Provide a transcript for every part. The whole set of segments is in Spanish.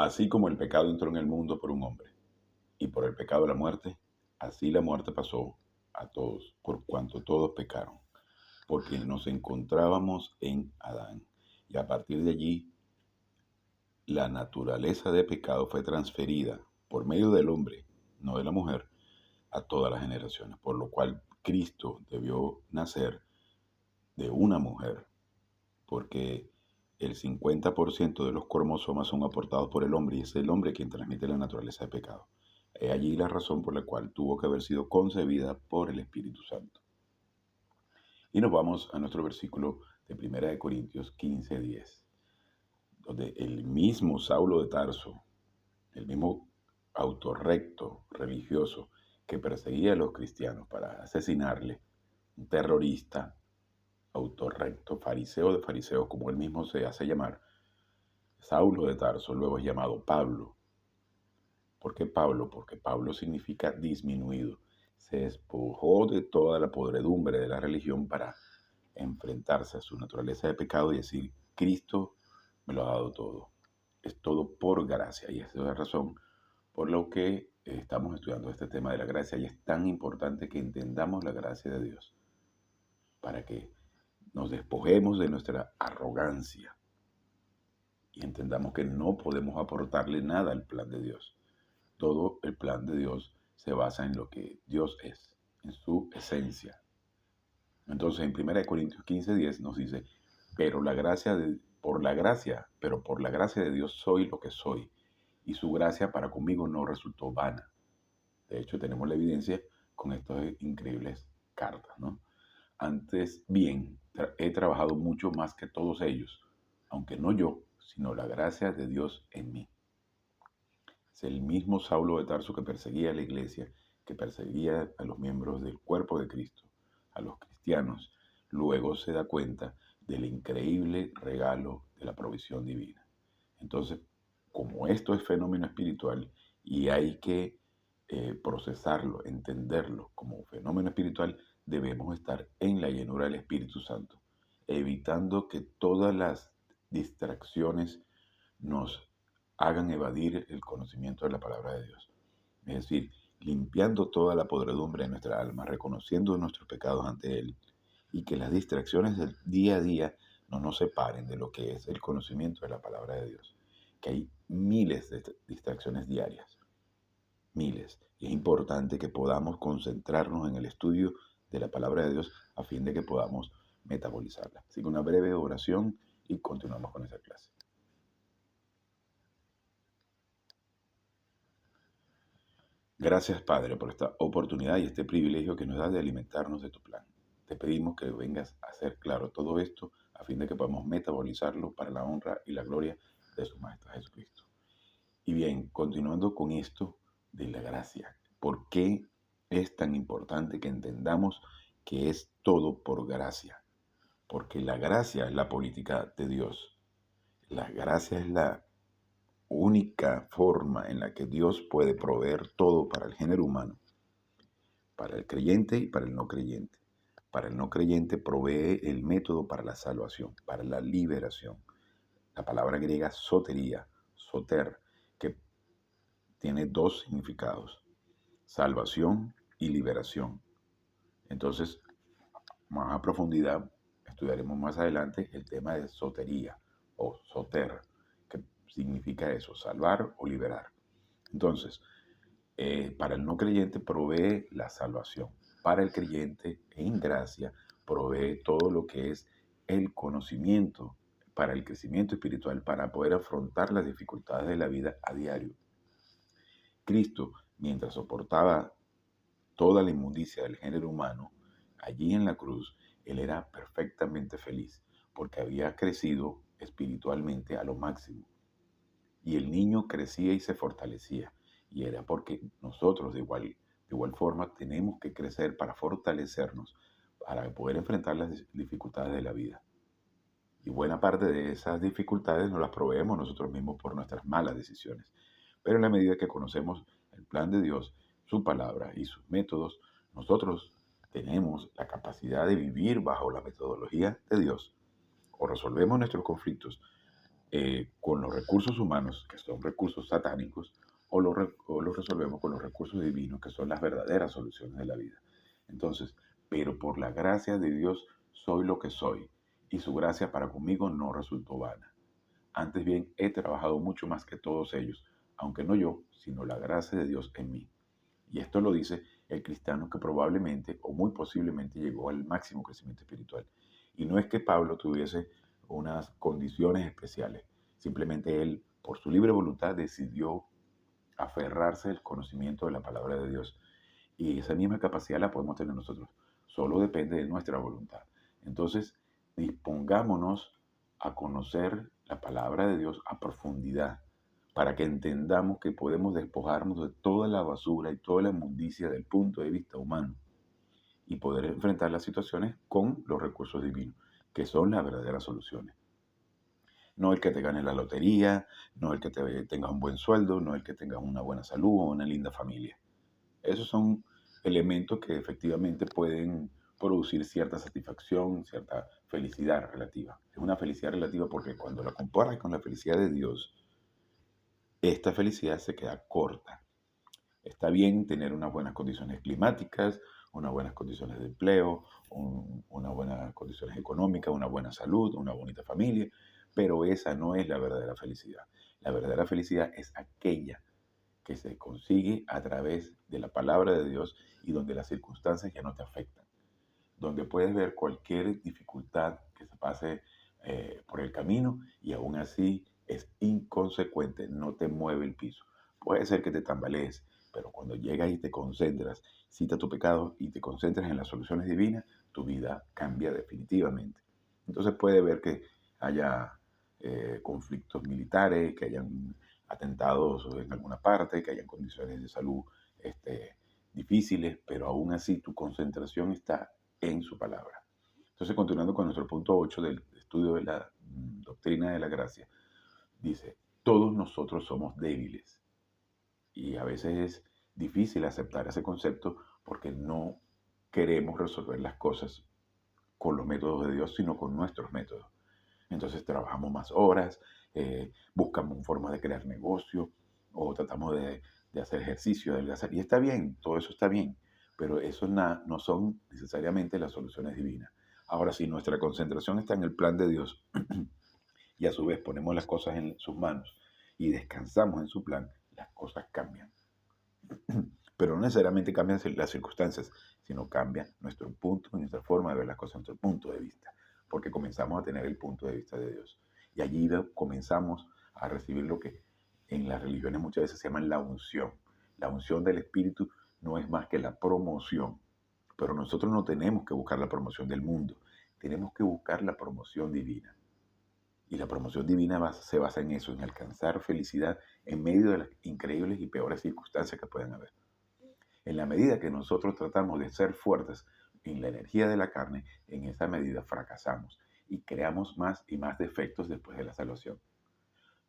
Así como el pecado entró en el mundo por un hombre, y por el pecado la muerte, así la muerte pasó a todos, por cuanto todos pecaron, porque nos encontrábamos en Adán. Y a partir de allí, la naturaleza de pecado fue transferida por medio del hombre, no de la mujer, a todas las generaciones, por lo cual Cristo debió nacer de una mujer, porque el 50% de los cromosomas son aportados por el hombre y es el hombre quien transmite la naturaleza de pecado. Es allí la razón por la cual tuvo que haber sido concebida por el Espíritu Santo. Y nos vamos a nuestro versículo de 1 Corintios 15:10, donde el mismo Saulo de Tarso, el mismo autorrecto religioso que perseguía a los cristianos para asesinarle, un terrorista, autorrecto, fariseo de fariseos, como él mismo se hace llamar, Saulo de Tarso, luego es llamado Pablo. ¿Por qué Pablo? Porque Pablo significa disminuido. Se despojó de toda la podredumbre de la religión para enfrentarse a su naturaleza de pecado y decir, Cristo me lo ha dado todo. Es todo por gracia. Y esa es la razón por la que estamos estudiando este tema de la gracia. Y es tan importante que entendamos la gracia de Dios para que nos despojemos de nuestra arrogancia y entendamos que no podemos aportarle nada al plan de Dios. Todo el plan de Dios se basa en lo que Dios es, en su esencia. Entonces en 1 Corintios 15:10 nos dice, pero por la gracia de Dios soy lo que soy, y su gracia para conmigo no resultó vana. De hecho, tenemos la evidencia con estas increíbles cartas, ¿no? Antes bien, he trabajado mucho más que todos ellos, aunque no yo, sino la gracia de Dios en mí. Es el mismo Saulo de Tarso que perseguía a la iglesia, que perseguía a los miembros del cuerpo de Cristo, a los cristianos. Luego se da cuenta del increíble regalo de la provisión divina. Entonces, como esto es fenómeno espiritual y hay que procesarlo, entenderlo como fenómeno espiritual, debemos estar en la llenura del Espíritu Santo, evitando que todas las distracciones nos hagan evadir el conocimiento de la palabra de Dios. Es decir, limpiando toda la podredumbre de nuestra alma, reconociendo nuestros pecados ante Él y que las distracciones del día a día no nos separen de lo que es el conocimiento de la palabra de Dios. Que hay miles de distracciones diarias, miles. Y es importante que podamos concentrarnos en el estudio de la palabra de Dios a fin de que podamos metabolizarla. Así que una breve oración y continuamos con esa clase. Gracias, Padre, por esta oportunidad y este privilegio que nos das de alimentarnos de tu plan. Te pedimos que vengas a hacer claro todo esto a fin de que podamos metabolizarlo para la honra y la gloria de su Maestro Jesucristo. Y bien, continuando con esto de la gracia, ¿por qué es tan importante que entendamos que es todo por gracia? Porque la gracia es la política de Dios. La gracia es la única forma en la que Dios puede proveer todo para el género humano, para el creyente y para el no creyente. Para el no creyente provee el método para la salvación, para la liberación. La palabra griega sotería, soter, que tiene dos significados, salvación y liberación. Entonces, más a profundidad, estudiaremos más adelante el tema de sotería o soter, que significa eso, salvar o liberar. Entonces, para el no creyente provee la salvación. Para el creyente, en gracia, provee todo lo que es el conocimiento para el crecimiento espiritual, para poder afrontar las dificultades de la vida a diario. Cristo, mientras soportaba toda la inmundicia del género humano, allí en la cruz, Él era perfectamente feliz, porque había crecido espiritualmente a lo máximo. Y el niño crecía y se fortalecía. Y era porque nosotros de igual forma tenemos que crecer para fortalecernos, para poder enfrentar las dificultades de la vida. Y buena parte de esas dificultades nos las proveemos nosotros mismos por nuestras malas decisiones. Pero en la medida que conocemos el plan de Dios, su palabra y sus métodos, nosotros tenemos la capacidad de vivir bajo la metodología de Dios. O resolvemos nuestros conflictos con los recursos humanos, que son recursos satánicos, o los resolvemos con los recursos divinos, que son las verdaderas soluciones de la vida. Entonces, pero por la gracia de Dios soy lo que soy, y su gracia para conmigo no resultó vana. Antes bien, he trabajado mucho más que todos ellos, aunque no yo, sino la gracia de Dios en mí. Y esto lo dice el cristiano que probablemente o muy posiblemente llegó al máximo crecimiento espiritual. Y no es que Pablo tuviese unas condiciones especiales, simplemente él, por su libre voluntad, decidió aferrarse al conocimiento de la palabra de Dios. Y esa misma capacidad la podemos tener nosotros. Solo depende de nuestra voluntad. Entonces, dispongámonos a conocer la palabra de Dios a profundidad para que entendamos que podemos despojarnos de toda la basura y toda la inmundicia del punto de vista humano y poder enfrentar las situaciones con los recursos divinos, que son las verdaderas soluciones. No el que te gane la lotería, no el que tengas un buen sueldo, no el que tengas una buena salud o una linda familia. Esos son elementos que efectivamente pueden producir cierta satisfacción, cierta felicidad relativa. Es una felicidad relativa porque cuando la comparas con la felicidad de Dios, esta felicidad se queda corta. Está bien tener unas buenas condiciones climáticas, unas buenas condiciones de empleo, unas buenas condiciones económicas, una buena salud, una bonita familia, pero esa no es la verdadera felicidad. La verdadera felicidad es aquella que se consigue a través de la palabra de Dios y donde las circunstancias ya no te afectan, donde puedes ver cualquier dificultad que se pase por el camino y aún así es inconsecuente, no te mueve el piso. Puede ser que te tambalees, pero cuando llegas y te concentras, cita tu pecado y te concentras en las soluciones divinas, tu vida cambia definitivamente. Entonces puede ver que haya conflictos militares, que hayan atentados en alguna parte, que hayan condiciones de salud difíciles, pero aún así tu concentración está en su palabra. Entonces, continuando con nuestro punto 8 del estudio de la doctrina de la gracia, dice, todos nosotros somos débiles y a veces es difícil aceptar ese concepto porque no queremos resolver las cosas con los métodos de Dios, sino con nuestros métodos. Entonces trabajamos más horas, buscamos formas de crear negocio o tratamos de hacer ejercicio, de adelgazar. Y está bien, todo eso está bien, pero eso no son necesariamente las soluciones divinas. Ahora, si nuestra concentración está en el plan de Dios y a su vez ponemos las cosas en sus manos y descansamos en su plan, las cosas cambian. Pero no necesariamente cambian las circunstancias, sino cambia nuestro punto, nuestra forma de ver las cosas, nuestro punto de vista, porque comenzamos a tener el punto de vista de Dios. Y allí comenzamos a recibir lo que en las religiones muchas veces se llama la unción. La unción del Espíritu no es más que la promoción, pero nosotros no tenemos que buscar la promoción del mundo, tenemos que buscar la promoción divina. Y la promoción divina se basa en eso, en alcanzar felicidad en medio de las increíbles y peores circunstancias que puedan haber. En la medida que nosotros tratamos de ser fuertes en la energía de la carne, en esa medida fracasamos y creamos más y más defectos después de la salvación.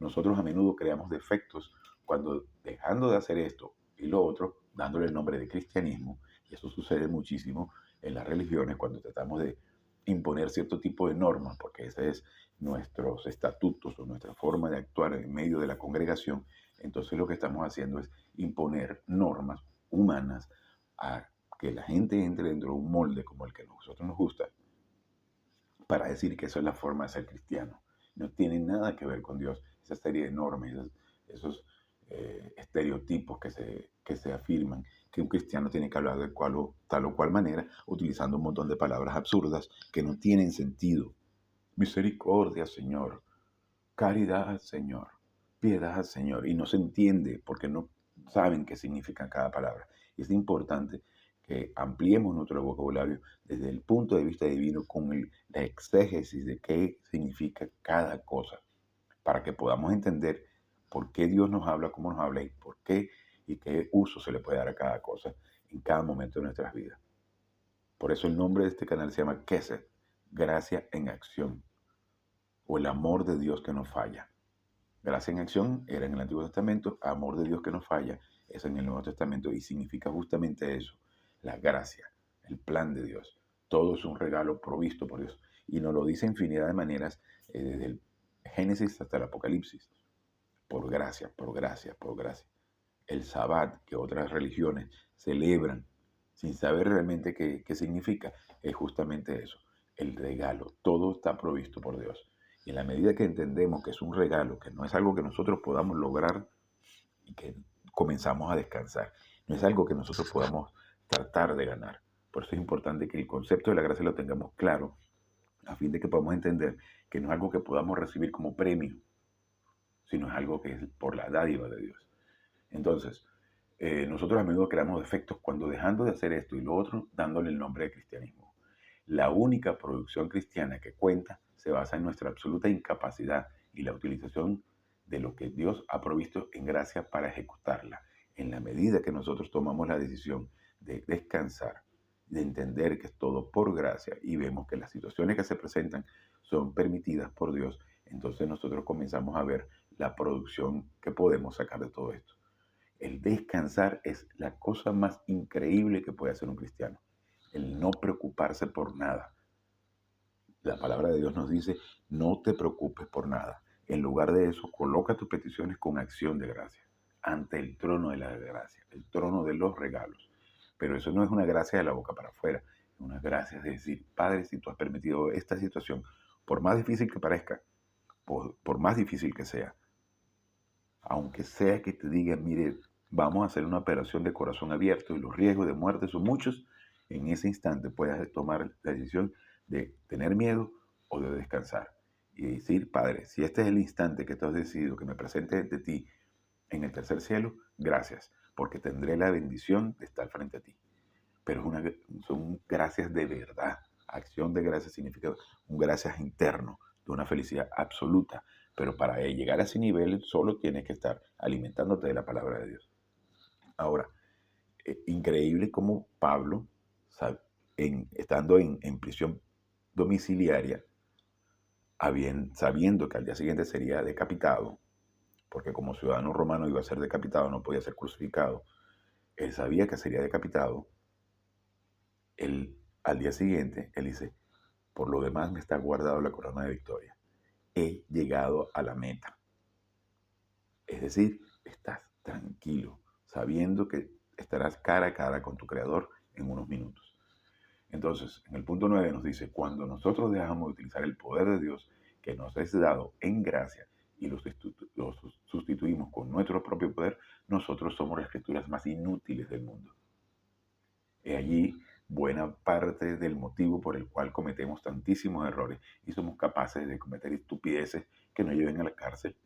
Nosotros a menudo creamos defectos cuando dejando de hacer esto y lo otro, dándole el nombre de cristianismo, y eso sucede muchísimo en las religiones cuando tratamos de imponer cierto tipo de normas, porque ese es nuestros estatutos o nuestra forma de actuar en medio de la congregación, entonces lo que estamos haciendo es imponer normas humanas a que la gente entre dentro de un molde como el que a nosotros nos gusta, para decir que eso es la forma de ser cristiano. No tiene nada que ver con Dios. Esa serie de normas, esos estereotipos que se afirman que un cristiano tiene que hablar de tal o cual manera, utilizando un montón de palabras absurdas que no tienen sentido. Misericordia, Señor. Caridad, Señor. Piedad, Señor. Y no se entiende porque no saben qué significa cada palabra. Y es importante que ampliemos nuestro vocabulario desde el punto de vista divino con la exégesis de qué significa cada cosa, para que podamos entender por qué Dios nos habla como nos habla y por qué y qué uso se le puede dar a cada cosa en cada momento de nuestras vidas. Por eso el nombre de este canal se llama Kesed, Gracia en Acción, o el amor de Dios que no falla. Gracia en acción era en el Antiguo Testamento, amor de Dios que no falla es en el Nuevo Testamento y significa justamente eso, la gracia, el plan de Dios. Todo es un regalo provisto por Dios y nos lo dice infinidad de maneras desde el Génesis hasta el Apocalipsis. Por gracia, por gracia, por gracia. El Sabbat, que otras religiones celebran sin saber realmente qué significa, es justamente eso, el regalo. Todo está provisto por Dios. Y en la medida que entendemos que es un regalo, que no es algo que nosotros podamos lograr y que comenzamos a descansar, no es algo que nosotros podamos tratar de ganar. Por eso es importante que el concepto de la gracia lo tengamos claro, a fin de que podamos entender que no es algo que podamos recibir como premio, sino es algo que es por la dádiva de Dios. Entonces, nosotros a menudo creamos defectos cuando dejando de hacer esto y lo otro, dándole el nombre de cristianismo. La única producción cristiana que cuenta se basa en nuestra absoluta incapacidad y la utilización de lo que Dios ha provisto en gracia para ejecutarla. En la medida que nosotros tomamos la decisión de descansar, de entender que es todo por gracia y vemos que las situaciones que se presentan son permitidas por Dios, entonces nosotros comenzamos a ver la producción que podemos sacar de todo esto. El descansar es la cosa más increíble que puede hacer un cristiano. El no preocuparse por nada. La palabra de Dios nos dice, no te preocupes por nada. En lugar de eso, coloca tus peticiones con acción de gracia ante el trono de la gracia, el trono de los regalos. Pero eso no es una gracia de la boca para afuera, es una gracia de decir, Padre, si tú has permitido esta situación, por más difícil que parezca, por más difícil que sea, aunque sea que te digan, mire, vamos a hacer una operación de corazón abierto y los riesgos de muerte son muchos, en ese instante puedes tomar la decisión de tener miedo o de descansar. Y decir, Padre, si este es el instante que tú has decidido que me presente ante ti en el tercer cielo, gracias, porque tendré la bendición de estar frente a ti. Pero son gracias de verdad. Acción de gracias significa un gracias interno, de una felicidad absoluta. Pero para llegar a ese nivel solo tienes que estar alimentándote de la palabra de Dios. Ahora, increíble como Pablo, estando en prisión domiciliaria, sabiendo que al día siguiente sería decapitado, porque como ciudadano romano iba a ser decapitado, no podía ser crucificado, él sabía que sería decapitado. Al día siguiente, él dice, por lo demás me está guardado la corona de victoria. He llegado a la meta. Es decir, estás tranquilo, sabiendo que estarás cara a cara con tu Creador en unos minutos. Entonces, en el punto 9 nos dice, cuando nosotros dejamos de utilizar el poder de Dios que nos es dado en gracia y lo sustituimos con nuestro propio poder, nosotros somos las criaturas más inútiles del mundo. Y allí buena parte del motivo por el cual cometemos tantísimos errores y somos capaces de cometer estupideces que nos lleven a la cárcel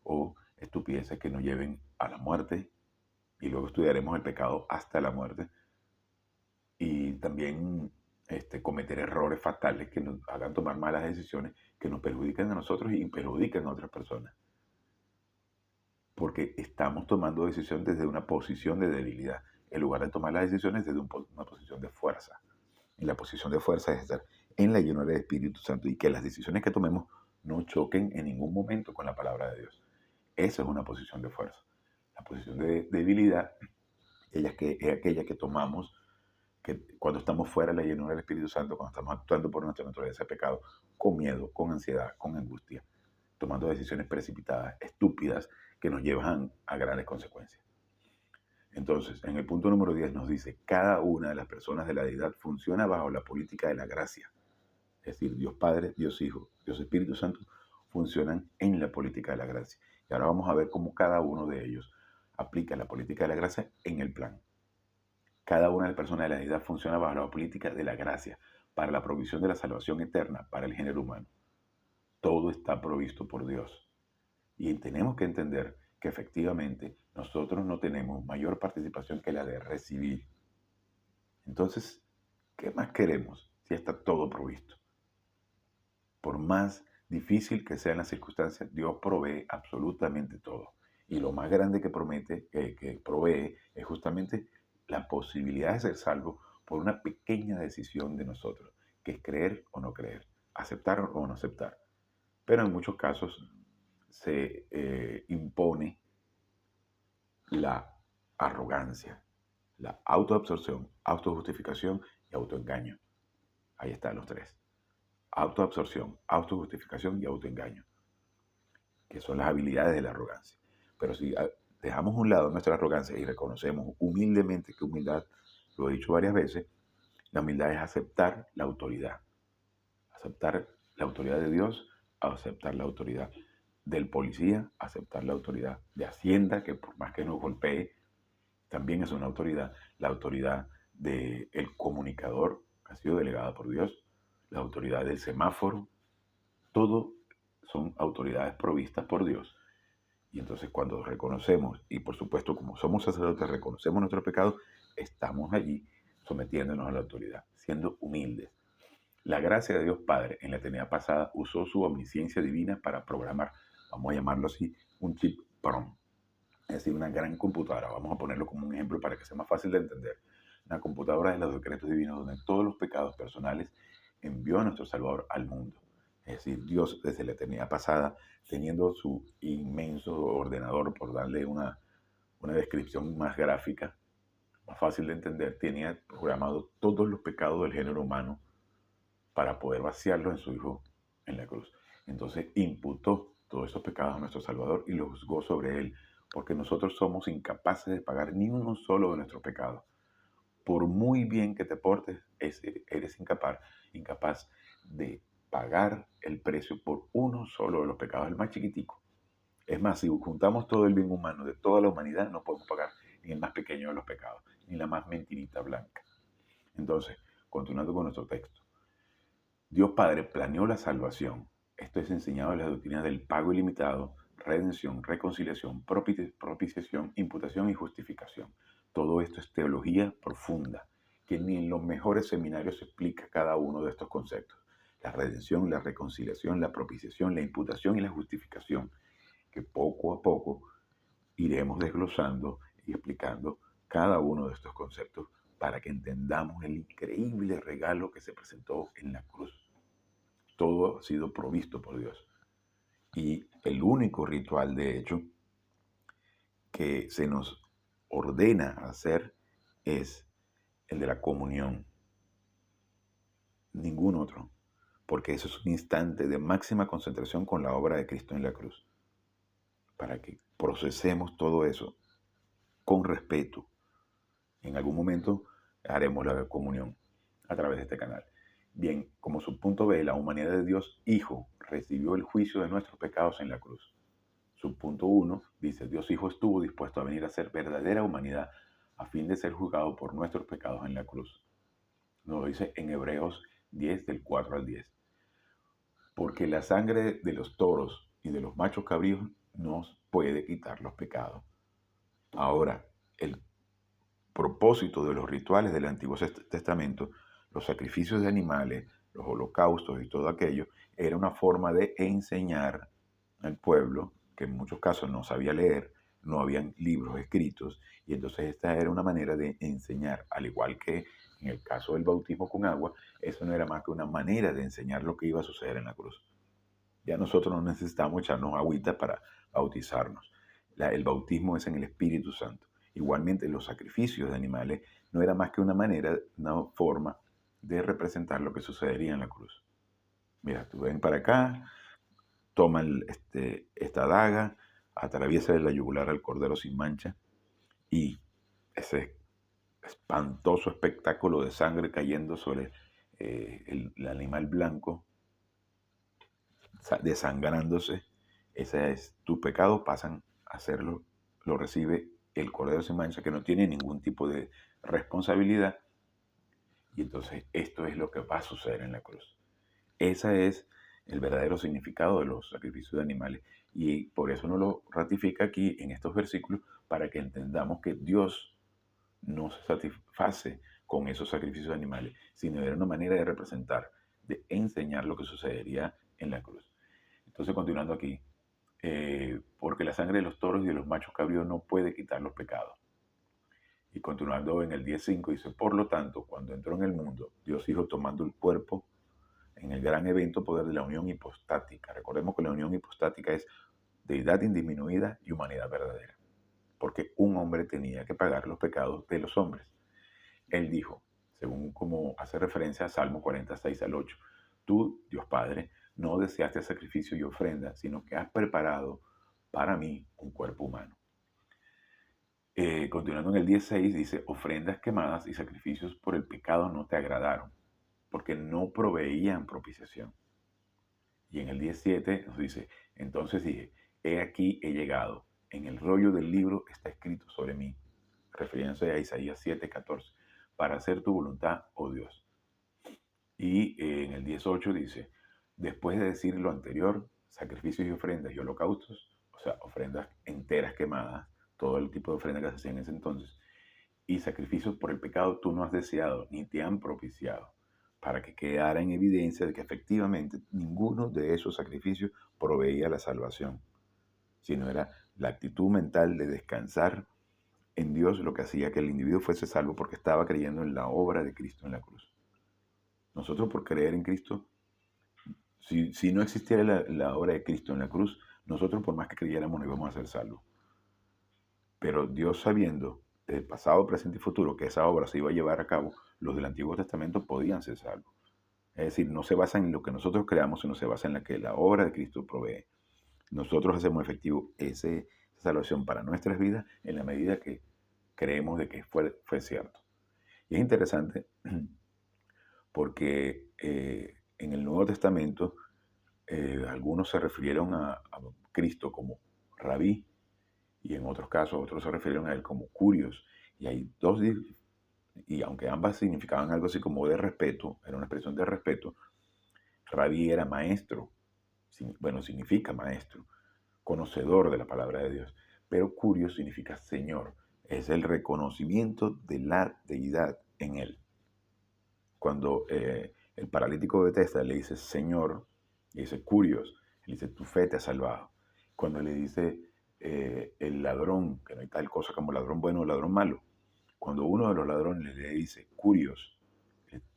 o estupideces que nos lleven a la muerte, y luego estudiaremos el pecado hasta la muerte, y también cometer errores fatales que nos hagan tomar malas decisiones que nos perjudican a nosotros y perjudican a otras personas, porque estamos tomando decisiones desde una posición de debilidad en lugar de tomar las decisiones desde una posición de fuerza. Y la posición de fuerza es estar en la llenura del Espíritu Santo y que las decisiones que tomemos no choquen en ningún momento con la palabra de Dios. Esa es una posición de fuerza. La posición de debilidad es aquella que tomamos que cuando estamos fuera de la llenura del Espíritu Santo, cuando estamos actuando por nuestra naturaleza de pecado, con miedo, con ansiedad, con angustia, tomando decisiones precipitadas, estúpidas, que nos llevan a grandes consecuencias. Entonces, en el punto número 10 nos dice, cada una de las personas de la deidad funciona bajo la política de la gracia. Es decir, Dios Padre, Dios Hijo, Dios Espíritu Santo funcionan en la política de la gracia. Y ahora vamos a ver cómo cada uno de ellos aplica la política de la gracia en el plan. Cada una de las personas de la deidad funciona bajo la política de la gracia para la provisión de la salvación eterna para el género humano. Todo está provisto por Dios. Y tenemos que entender que efectivamente nosotros no tenemos mayor participación que la de recibir. Entonces, ¿qué más queremos si está todo provisto? Por más difícil que sean las circunstancias, Dios provee absolutamente todo. Y lo más grande que provee es justamente la posibilidad de ser salvo por una pequeña decisión de nosotros, que es creer o no creer, aceptar o no aceptar. Pero en muchos casos se impone la arrogancia, la autoabsorción, autojustificación y autoengaño. Ahí están los tres. Autoabsorción, autojustificación y autoengaño. que son las habilidades de la arrogancia. Pero si dejamos a un lado nuestra arrogancia y reconocemos humildemente que humildad, lo he dicho varias veces, la humildad es aceptar la autoridad de Dios, aceptar la autoridad del policía, aceptar la autoridad de Hacienda, que por más que nos golpee, también es una autoridad, la autoridad del comunicador, que ha sido delegada por Dios, la autoridad del semáforo, todo son autoridades provistas por Dios. Y entonces cuando reconocemos, y por supuesto como somos sacerdotes, reconocemos nuestros pecados, estamos allí sometiéndonos a la autoridad, siendo humildes. La gracia de Dios Padre en la eternidad pasada usó su omnisciencia divina para programar, vamos a llamarlo así, un chip PROM, es decir, una gran computadora. Vamos a ponerlo como un ejemplo para que sea más fácil de entender. Una computadora de los decretos divinos donde todos los pecados personales envió a nuestro Salvador al mundo. Es decir, Dios desde la eternidad pasada, teniendo su inmenso ordenador, por darle una descripción más gráfica, más fácil de entender, tenía programado todos los pecados del género humano para poder vaciarlos en su Hijo en la cruz. Entonces imputó todos esos pecados a nuestro Salvador y los juzgó sobre él, porque nosotros somos incapaces de pagar ni uno solo de nuestros pecados. Por muy bien que te portes, eres incapaz de pagar el precio por uno solo de los pecados, el más chiquitico. Es más, si juntamos todo el bien humano de toda la humanidad, no podemos pagar ni el más pequeño de los pecados, ni la más mentirita blanca. Entonces, continuando con nuestro texto. Dios Padre planeó la salvación. Esto es enseñado en las doctrinas del pago ilimitado, redención, reconciliación, propiciación, imputación y justificación. Todo esto es teología profunda, que ni en los mejores seminarios se explica cada uno de estos conceptos. La redención, la reconciliación, la propiciación, la imputación y la justificación, que poco a poco iremos desglosando y explicando cada uno de estos conceptos para que entendamos el increíble regalo que se presentó en la cruz. Todo ha sido provisto por Dios. Y el único ritual, de hecho, que se nos ordena hacer es el de la comunión. Ningún otro. Porque eso es un instante de máxima concentración con la obra de Cristo en la cruz. Para que procesemos todo eso con respeto. En algún momento haremos la comunión a través de este canal. Bien, como su punto B, la humanidad de Dios Hijo recibió el juicio de nuestros pecados en la cruz. Su punto 1 dice, Dios Hijo estuvo dispuesto a venir a ser verdadera humanidad a fin de ser juzgado por nuestros pecados en la cruz. Nos lo dice en Hebreos 10, del 4 al 10. Porque la sangre de los toros y de los machos cabríos nos puede quitar los pecados. Ahora, el propósito de los rituales del Antiguo Testamento, los sacrificios de animales, los holocaustos y todo aquello, era una forma de enseñar al pueblo, que en muchos casos no sabía leer, no habían libros escritos, y entonces esta era una manera de enseñar, al igual que en el caso del bautismo con agua, eso no era más que una manera de enseñar lo que iba a suceder en la cruz. Ya nosotros no necesitamos echarnos agüita para bautizarnos. El bautismo es en el Espíritu Santo. Igualmente los sacrificios de animales no era más que una manera, una forma de representar lo que sucedería en la cruz. Mira, tú ven para acá, toma esta daga, atraviesa de la yugular al cordero sin mancha y ese espantoso espectáculo de sangre cayendo sobre el animal blanco, desangrándose, ese es tu pecado, pasan a hacerlo, lo recibe el cordero sin mancha, que no tiene ningún tipo de responsabilidad, y entonces esto es lo que va a suceder en la cruz. Ese es el verdadero significado de los sacrificios de animales, y por eso nos lo ratifica aquí en estos versículos, para que entendamos que Dios no se satisface con esos sacrificios de animales, sino era una manera de representar, de enseñar lo que sucedería en la cruz. Entonces, continuando aquí, porque la sangre de los toros y de los machos cabríos no puede quitar los pecados. Y continuando en el 10.5 dice, por lo tanto, cuando entró en el mundo, Dios Hijo tomando el cuerpo en el gran evento poder de la unión hipostática. Recordemos que la unión hipostática es deidad indisminuida y humanidad verdadera. Porque un hombre tenía que pagar los pecados de los hombres. Él dijo, según como hace referencia a Salmo 46 al 8, tú, Dios Padre, no deseaste sacrificio y ofrenda, sino que has preparado para mí un cuerpo humano. Continuando en el 16 dice, ofrendas quemadas y sacrificios por el pecado no te agradaron, porque no proveían propiciación. Y en el 17 nos dice, entonces dije, he aquí he llegado, en el rollo del libro está escrito sobre mí, refiriéndose a Isaías 7:14, para hacer tu voluntad, oh Dios. Y en el 18 dice, después de decir lo anterior, sacrificios y ofrendas y holocaustos, o sea, ofrendas enteras quemadas, todo el tipo de ofrendas que se hacían en ese entonces, y sacrificios por el pecado tú no has deseado ni te han propiciado, para que quedara en evidencia de que efectivamente ninguno de esos sacrificios proveía la salvación, sino era la actitud mental de descansar en Dios lo que hacía que el individuo fuese salvo porque estaba creyendo en la obra de Cristo en la cruz. Nosotros por creer en Cristo, si no existiera la obra de Cristo en la cruz, nosotros por más que creyéramos no íbamos a ser salvos. Pero Dios sabiendo del pasado, presente y futuro que esa obra se iba a llevar a cabo, los del Antiguo Testamento podían ser salvos. Es decir, no se basa en lo que nosotros creamos, sino se basa en la que la obra de Cristo provee. Nosotros hacemos efectivo esa salvación para nuestras vidas en la medida que creemos de que fue cierto. Y es interesante porque en el Nuevo Testamento algunos se refirieron a Cristo como rabí y en otros casos otros se refirieron a él como curios. Y hay dos, y aunque ambas significaban algo así como de respeto, era una expresión de respeto, rabí era maestro, bueno, significa maestro, conocedor de la palabra de Dios, pero curios significa señor, es el reconocimiento de la deidad en él. Cuando el paralítico de Bethesda le dice Señor, le dice Curios, le dice tu fe te ha salvado. Cuando le dice el ladrón, que no hay tal cosa como ladrón bueno o ladrón malo, cuando uno de los ladrones le dice Curios,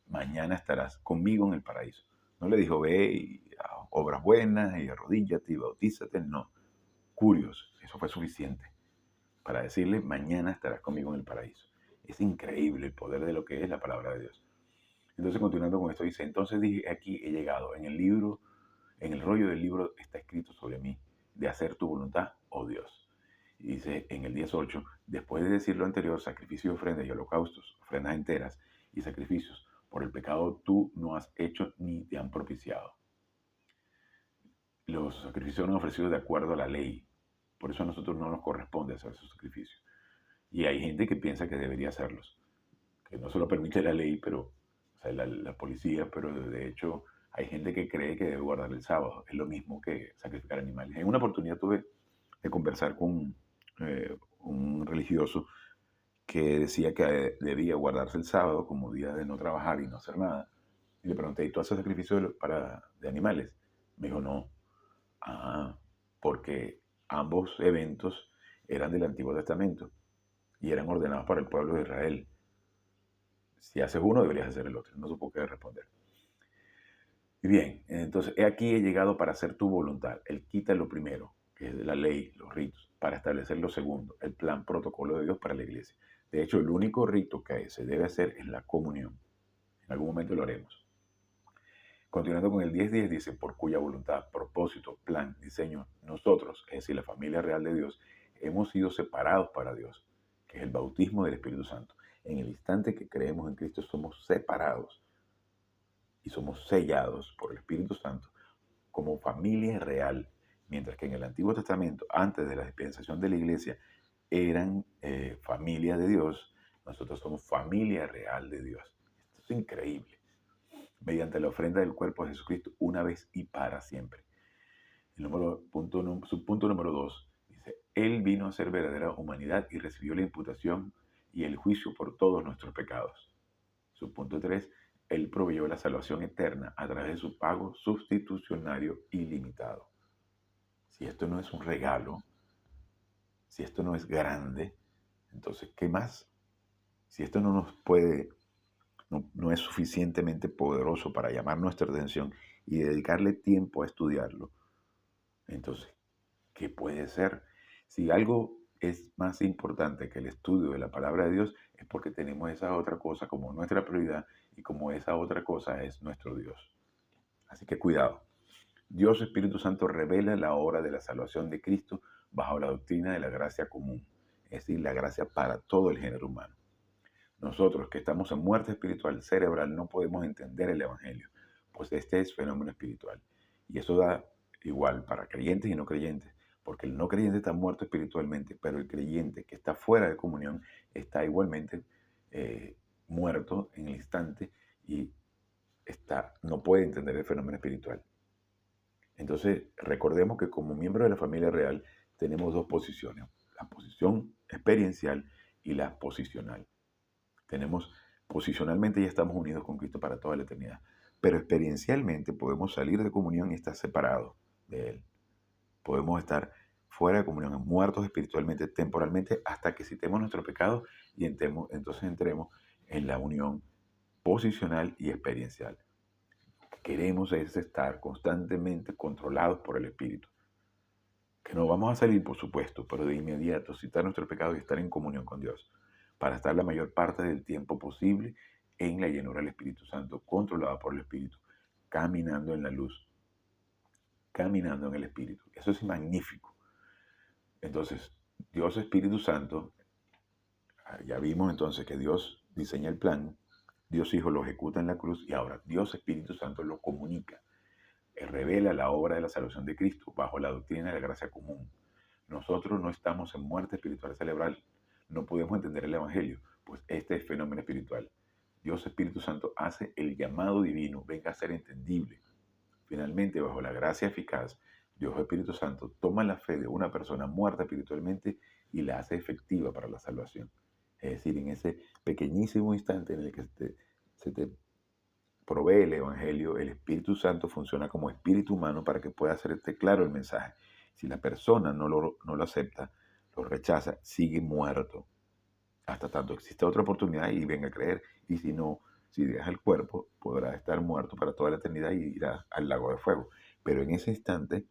mañana estarás conmigo en el paraíso. No le dijo ve y obras buenas y arrodíllate y bautízate, no. Curios, eso fue suficiente para decirle mañana estarás conmigo en el paraíso. Es increíble el poder de lo que es la palabra de Dios. Entonces, continuando con esto, dice, entonces dije, aquí he llegado, en el libro, en el rollo del libro está escrito sobre mí, de hacer tu voluntad, oh Dios. Y dice en el 18, después de decir lo anterior, sacrificios, ofrendas y holocaustos, ofrendas enteras y sacrificios, por el pecado tú no has hecho ni te han propiciado. Los sacrificios son ofrecidos de acuerdo a la ley, por eso a nosotros no nos corresponde hacer esos sacrificios. Y hay gente que piensa que debería hacerlos, que no se lo permite la ley, pero o sea, la policía, pero de hecho hay gente que cree que debe guardar el sábado. Es lo mismo que sacrificar animales. En una oportunidad tuve de conversar con un religioso que decía que debía guardarse el sábado como día de no trabajar y no hacer nada. Y le pregunté, ¿y tú haces sacrificio de animales? Me dijo, no. Ah, porque ambos eventos eran del Antiguo Testamento y eran ordenados para el pueblo de Israel. Si haces uno, deberías hacer el otro. No supo qué responder. Y bien, entonces, he aquí he llegado para hacer tu voluntad. Él quita lo primero, que es la ley, los ritos, para establecer lo segundo, el plan protocolo de Dios para la iglesia. De hecho, el único rito que se debe hacer es la comunión. En algún momento lo haremos. Continuando con el 10:10 dice, por cuya voluntad, propósito, plan, diseño, nosotros, es decir, la familia real de Dios, hemos sido separados para Dios, que es el bautismo del Espíritu Santo. En el instante que creemos en Cristo somos separados y somos sellados por el Espíritu Santo como familia real, mientras que en el Antiguo Testamento, antes de la dispensación de la iglesia, eran familia de Dios, nosotros somos familia real de Dios. Esto es increíble. Mediante la ofrenda del cuerpo de Jesucristo una vez y para siempre. Subpunto número 2 dice, Él vino a ser verdadera humanidad y recibió la imputación y el juicio por todos nuestros pecados. Subpunto 3, Él proveyó la salvación eterna a través de su pago sustitucionario ilimitado. Si esto no es un regalo, si esto no es grande, entonces, ¿qué más? Si esto no nos puede, no es suficientemente poderoso para llamar nuestra atención y dedicarle tiempo a estudiarlo, entonces, ¿qué puede ser? Si algo es más importante que el estudio de la palabra de Dios, es porque tenemos esa otra cosa como nuestra prioridad y como esa otra cosa es nuestro Dios. Así que cuidado. Dios Espíritu Santo revela la obra de la salvación de Cristo bajo la doctrina de la gracia común, es decir, la gracia para todo el género humano. Nosotros que estamos en muerte espiritual cerebral no podemos entender el Evangelio, pues este es fenómeno espiritual. Y eso da igual para creyentes y no creyentes, porque el no creyente está muerto espiritualmente, pero el creyente que está fuera de comunión está igualmente muerto en el instante y no puede entender el fenómeno espiritual. Entonces, recordemos que como miembros de la familia real tenemos dos posiciones, la posición experiencial y la posicional. Tenemos, posicionalmente ya estamos unidos con Cristo para toda la eternidad, pero experiencialmente podemos salir de comunión y estar separados de Él. Podemos estar fuera de comunión, muertos espiritualmente, temporalmente, hasta que citemos nuestro pecado y entonces entremos en la unión posicional y experiencial. Lo que queremos es estar constantemente controlados por el Espíritu. Que no vamos a salir, por supuesto, pero de inmediato citar nuestro pecado y estar en comunión con Dios, para estar la mayor parte del tiempo posible en la llenura del Espíritu Santo, controlada por el Espíritu, caminando en la luz, caminando en el Espíritu. Eso es magnífico. Entonces, Dios Espíritu Santo, ya vimos entonces que Dios diseña el plan, Dios Hijo lo ejecuta en la cruz y ahora Dios Espíritu Santo lo comunica. Revela la obra de la salvación de Cristo bajo la doctrina de la gracia común. Nosotros no estamos en muerte espiritual cerebral. No podemos entender el Evangelio, pues este es fenómeno espiritual. Dios Espíritu Santo hace el llamado divino, venga a ser entendible. Finalmente, bajo la gracia eficaz, Dios Espíritu Santo toma la fe de una persona muerta espiritualmente y la hace efectiva para la salvación. Es decir, en ese pequeñísimo instante en el que se te provee el Evangelio, el Espíritu Santo funciona como espíritu humano para que pueda hacerte claro el mensaje. Si la persona no lo acepta, lo rechaza, sigue muerto. Hasta tanto existe otra oportunidad y venga a creer. Y si no, si deja el cuerpo, podrá estar muerto para toda la eternidad y irá al lago de fuego. Pero en ese instante,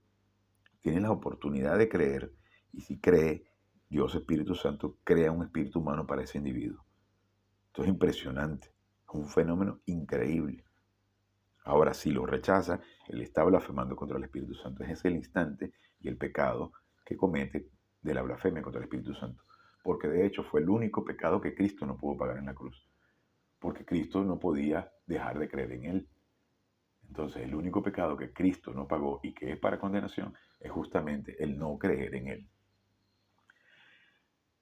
tiene la oportunidad de creer. Y si cree, Dios Espíritu Santo crea un espíritu humano para ese individuo. Esto es impresionante. Es un fenómeno increíble. Ahora, si lo rechaza, él está blasfemando contra el Espíritu Santo. Es el instante y el pecado que comete de la blasfemia contra el Espíritu Santo. Porque de hecho fue el único pecado que Cristo no pudo pagar en la cruz. Porque Cristo no podía dejar de creer en Él. Entonces, el único pecado que Cristo no pagó y que es para condenación es justamente el no creer en Él.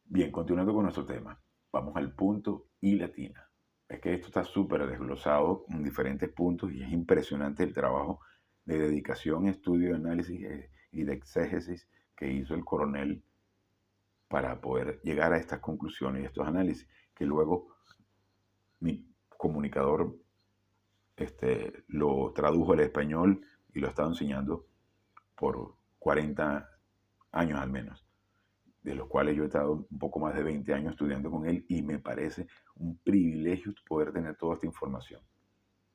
Bien, continuando con nuestro tema, vamos al punto y latina. Es que esto está súper desglosado en diferentes puntos y es impresionante el trabajo de dedicación, estudio, análisis y de exégesis que hizo el coronel para poder llegar a estas conclusiones y estos análisis, que luego mi comunicador lo tradujo al español y lo ha estado enseñando por 40 años al menos, de los cuales yo he estado un poco más de 20 años estudiando con él y me parece un privilegio poder tener toda esta información.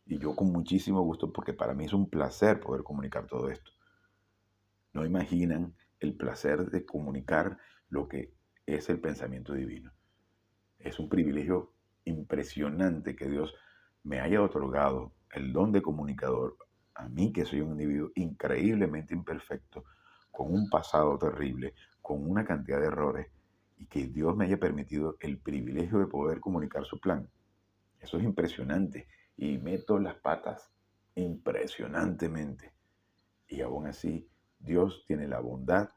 Y yo con muchísimo gusto, porque para mí es un placer poder comunicar todo esto. No imaginan el placer de comunicar lo que es el pensamiento divino. Es un privilegio impresionante que Dios me haya otorgado el don de comunicador a mí, que soy un individuo increíblemente imperfecto, con un pasado terrible, con una cantidad de errores, y que Dios me haya permitido el privilegio de poder comunicar su plan. Eso es impresionante. Y meto las patas impresionantemente. Y aún así, Dios tiene la bondad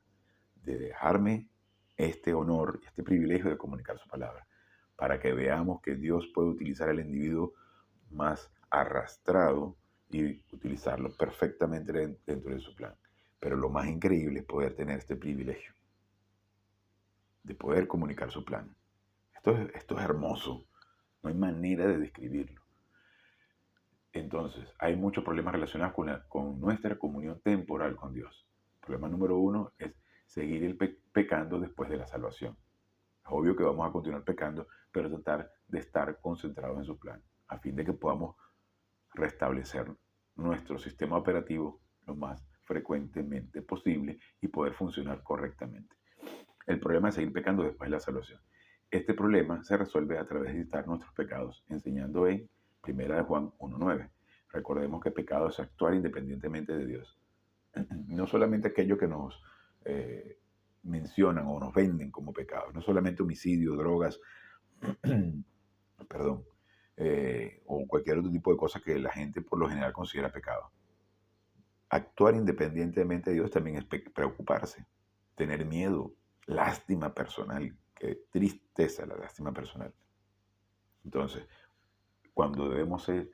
de dejarme este honor, este privilegio de comunicar su palabra, para que veamos que Dios puede utilizar al individuo más arrastrado y utilizarlo perfectamente dentro de su plan. Pero lo más increíble es poder tener este privilegio de poder comunicar su plan. Esto es hermoso, no hay manera de describirlo. Entonces, hay muchos problemas relacionados con nuestra comunión temporal con Dios. El problema número uno es seguir pecando después de la salvación. Es obvio que vamos a continuar pecando, pero tratar de estar concentrados en su plan, a fin de que podamos restablecer nuestro sistema operativo lo más frecuentemente posible y poder funcionar correctamente. El problema es seguir pecando después de la salvación. Este problema se resuelve a través de quitar nuestros pecados, enseñando en 1 Juan 1:9. Recordemos que pecado es actuar independientemente de Dios. No solamente aquello que nos eh, mencionan o nos venden como pecados, no solamente homicidio, drogas, perdón, o cualquier otro tipo de cosas que la gente por lo general considera pecado. Actuar independientemente de Dios también es preocuparse, tener miedo, lástima personal, qué tristeza la lástima personal. Entonces, cuando debemos ser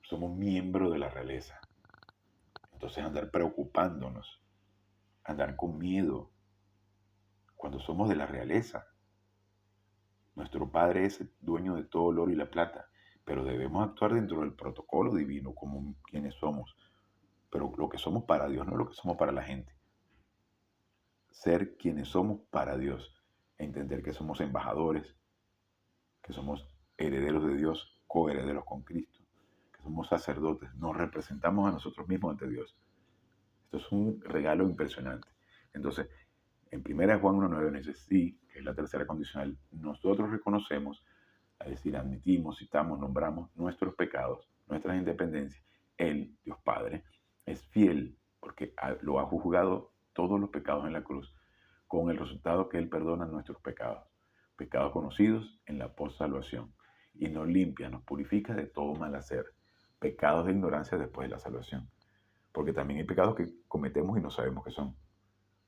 somos miembros de la realeza, entonces andar preocupándonos, andar con miedo, cuando somos de la realeza. Nuestro Padre es el dueño de todo el oro y la plata, pero debemos actuar dentro del protocolo divino como quienes somos, pero lo que somos para Dios, no lo que somos para la gente. Ser quienes somos para Dios, entender que somos embajadores, que somos herederos de Dios, coherederos con Cristo, que somos sacerdotes, nos representamos a nosotros mismos ante Dios. Esto es un regalo impresionante. Entonces, en 1 Juan 1.9 dice, sí, que es la tercera condicional, nosotros reconocemos, es decir, admitimos, citamos, nombramos nuestros pecados, nuestras independencias. Él, Dios Padre, es fiel porque lo ha juzgado todos los pecados en la cruz, con el resultado que Él perdona nuestros pecados, pecados conocidos en la post-salvación, y nos limpia, nos purifica de todo mal hacer, pecados de ignorancia después de la salvación, porque también hay pecados que cometemos y no sabemos qué son,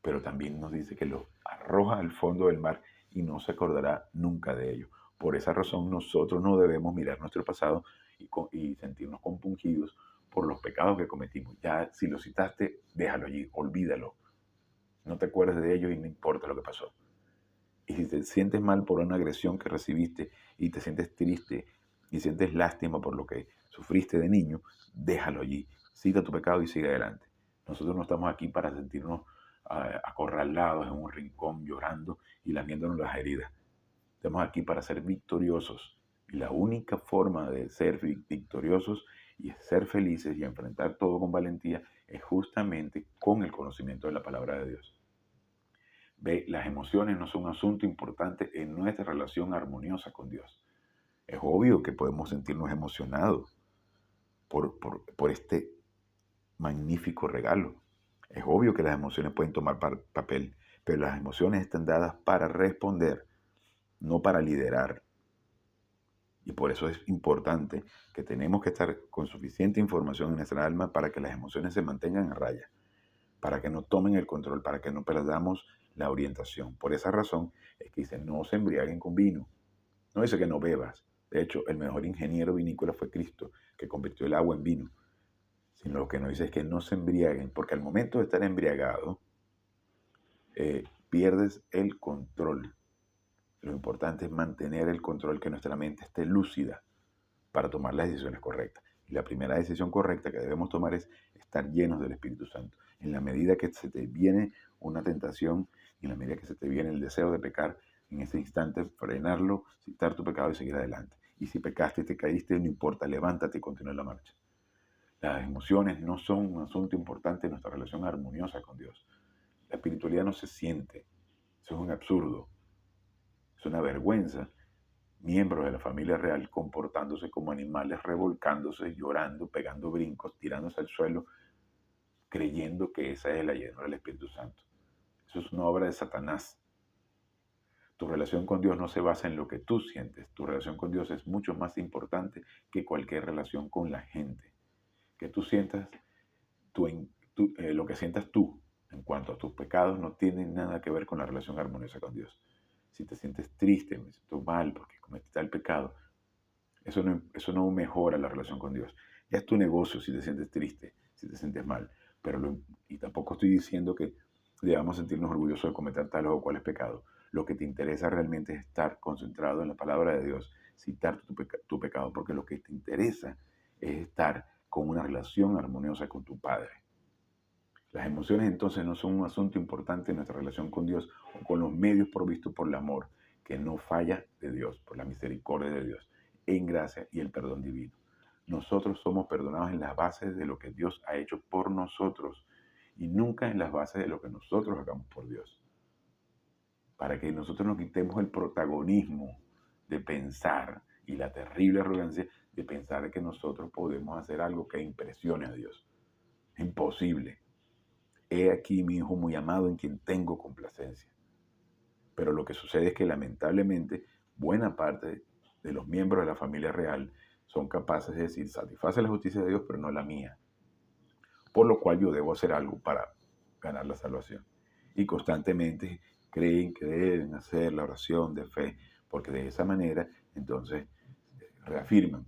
pero también nos dice que los arroja al fondo del mar y no se acordará nunca de ello. Por esa razón nosotros no debemos mirar nuestro pasado y sentirnos compungidos por los pecados que cometimos. Ya si lo citaste, déjalo allí, olvídalo. No te acuerdes de ello y no importa lo que pasó. Y si te sientes mal por una agresión que recibiste y te sientes triste y sientes lástima por lo que sufriste de niño, déjalo allí. Cita tu pecado y sigue adelante. Nosotros no estamos aquí para sentirnos acorralados en un rincón llorando y lamiéndonos las heridas. Estamos aquí para ser victoriosos. Y la única forma de ser victoriosos y ser felices y enfrentar todo con valentía es justamente con el conocimiento de la palabra de Dios. Ve, las emociones no son un asunto importante en nuestra relación armoniosa con Dios. Es obvio que podemos sentirnos emocionados por este magnífico regalo. Es obvio que las emociones pueden tomar papel, pero las emociones están dadas para responder, no para liderar. Y por eso es importante que tenemos que estar con suficiente información en nuestra alma para que las emociones se mantengan a raya, para que no tomen el control, para que no perdamos la orientación. Por esa razón es que dice, no se embriaguen con vino. No dice que no bebas. De hecho, el mejor ingeniero vinícola fue Cristo, que convirtió el agua en vino. Sino lo que nos dice es que no se embriaguen, porque al momento de estar embriagado, pierdes el control. Lo importante es mantener el control, que nuestra mente esté lúcida para tomar las decisiones correctas. Y la primera decisión correcta que debemos tomar es estar llenos del Espíritu Santo. En la medida que se te viene una tentación y en la medida que se te viene el deseo de pecar, en ese instante frenarlo, citar tu pecado y seguir adelante. Y si pecaste y te caíste, no importa, levántate y continúa la marcha. Las emociones no son un asunto importante en nuestra relación armoniosa con Dios. La espiritualidad no se siente. Eso es un absurdo. Es una vergüenza. Miembros de la familia real comportándose como animales, revolcándose, llorando, pegando brincos, tirándose al suelo, creyendo que esa es la llenura del Espíritu Santo. Eso es una obra de Satanás. Tu relación con Dios no se basa en lo que tú sientes. Tu relación con Dios es mucho más importante que cualquier relación con la gente. Que tú sientas, lo que sientas tú en cuanto a tus pecados no tiene nada que ver con la relación armoniosa con Dios. Si te sientes triste, me siento mal porque cometiste el pecado, eso no mejora la relación con Dios. Ya es tu negocio si te sientes triste, si te sientes mal. Y tampoco estoy diciendo que debamos sentirnos orgullosos de cometer tales o cuales pecados. Lo que te interesa realmente es estar concentrado en la palabra de Dios, citar tu pecado, porque lo que te interesa es estar con una relación armoniosa con tu Padre. Las emociones entonces no son un asunto importante en nuestra relación con Dios o con los medios provistos por el amor, que no falla de Dios, por la misericordia de Dios, en gracia y el perdón divino. Nosotros somos perdonados en las bases de lo que Dios ha hecho por nosotros y nunca en las bases de lo que nosotros hagamos por Dios. Para que nosotros nos quitemos el protagonismo de pensar y la terrible arrogancia de pensar que nosotros podemos hacer algo que impresione a Dios. Imposible. He aquí mi hijo muy amado en quien tengo complacencia. Pero lo que sucede es que lamentablemente buena parte de los miembros de la familia real son capaces de decir, satisface la justicia de Dios, pero no la mía. Por lo cual yo debo hacer algo para ganar la salvación. Y constantemente creen que deben hacer la oración de fe, porque de esa manera entonces reafirman